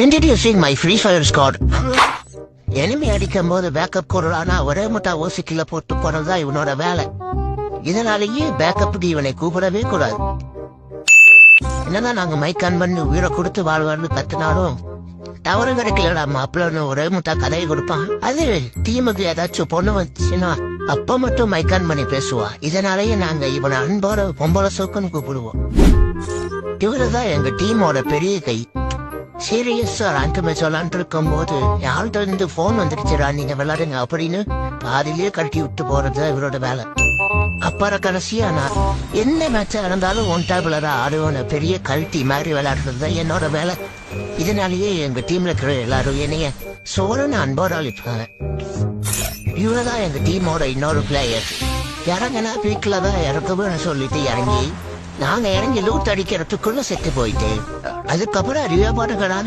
Introducing my Free Fire squad. Enemy அடிக்கும் போது backup கொடுறானா ஒரே முட்டா ஓசிக்கில போட்டு போனதா இவனோட வேலை. இதனாலேயே பேக்கப்புக்கு இவனை கூப்பிடவே கூடாது. என்னதான் நாங்க மைக் ஆன் பண்ணி உயிரை கொடுத்து வாழ்வான்னு கத்துனாலும் தவறு கிடைக்கலடா மாப்பிள்ளன்னு ஒரே முட்டா கதையை கொடுப்பான். அது டீமுக்கு ஏதாச்சும் பொண்ணு வந்துச்சுன்னா அப்ப மட்டும் மைக் ஆன் பண்ணி பேசுவா. இதனாலேயே நாங்க இவனை அன்போட பொம்பளை சோக்குன்னு கூப்பிடுவோம். இவருதான் எங்க டீமோட பெரிய கை. சீரியஸா ரேங்க் மேட்ச் விளாண்டு இருக்கும் போது யார்கிட்ட இருந்து போன் வந்துடுச்சுடா நீங்க விளையாடுங்க அப்படின்னு பாதிலேயே கட்டி விட்டு போறது இவரோட வேலை. அப்புறம் கடைசியா நான் என்ன மேட்சா இருந்தாலும் ஒன் டேபிளரா ஆடுவோன்னு பெரிய கல்ட்டி மாதிரி விளையாடுறது தான் என்னோட வேலை. இதனாலேயே எங்க டீம்ல இருக்கிற எல்லாரும் என்னைய சோழன்னு அன்போட அழிப்பாங்க. இவரதான் எங்க டீமோட இன்னொரு பிளேயர். இறங்கினா வீட்டுல தான் இறக்குவேன்னு சொல்லிட்டு இறங்கி நாங்க இறங்கி லூட் அடிக்கிறதுக்குள்ள செத்து போயிட்டு அதுக்கப்புறம் அறிவியா பாட்டுக்கடான்னு